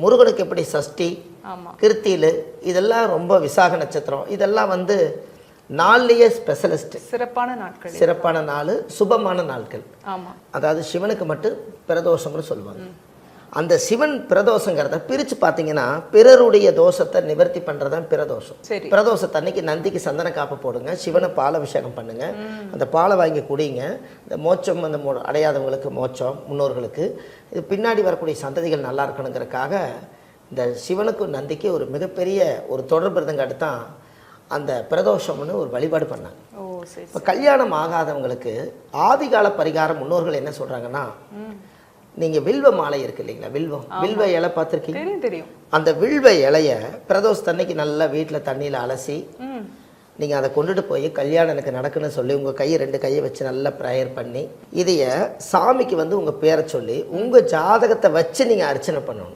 முருகனுக்கு எப்படி சஷ்டி ஆமா கிருத்தியில் இதெல்லாம் ரொம்ப விசாக நட்சத்திரம் இதெல்லாம் வந்து நாள்லயே ஸ்பெஷலிஸ்ட் சிறப்பான நாள் சுபமான நாட்கள். ஆமா அதாவது சிவனுக்கு மட்டும் பிரதோஷம்னு சொல்லுவாங்க. அந்த சிவன் பிரதோஷங்கிறத பிரித்து பார்த்தீங்கன்னா பிறருடைய தோஷத்தை நிவர்த்தி பண்ணுறதான் பிரதோஷம். பிரதோஷத்தை அன்னைக்கு நந்திக்கு சந்தன காப்பு போடுங்க, சிவனை பாலாபிஷேகம் பண்ணுங்க, அந்த பாலை வாங்கி குடிங்க. இந்த மோட்சம் அந்த அடையாதவங்களுக்கு மோட்சம், முன்னோர்களுக்கு இது பின்னாடி வரக்கூடிய சந்ததிகள் நல்லா இருக்கணுங்கிறதுக்காக இந்த சிவனுக்கும் நந்திக்கு ஒரு மிகப்பெரிய ஒரு தொடர்பு இருந்தங்காட்டு தான் அந்த பிரதோஷம்னு ஒரு வழிபாடு பண்ணாங்க. இப்போ கல்யாணம் ஆகாதவங்களுக்கு ஆதிகால பரிகாரம் முன்னோர்கள் என்ன சொல்கிறாங்கன்னா, நீங்கள் வில்வ மாலை இருக்கு இல்லைங்களா, வில்வ இலை பார்த்துருக்கீங்க? தெரியும். அந்த வில்வ இலைய பிரதோஷத்தன்னைக்கு நல்லா வீட்டில் தண்ணியில் அலசி நீங்கள் அதை கொண்டுட்டு போய் கல்யாணம் எனக்கு நடக்குன்னு சொல்லி உங்கள் கையை 2 கையை வச்சு நல்லா ப்ரேயர் பண்ணி இதைய சாமிக்கு வந்து உங்கள் பேரை சொல்லி உங்கள் ஜாதகத்தை வச்சு நீங்கள் அர்ச்சனை பண்ணணும்.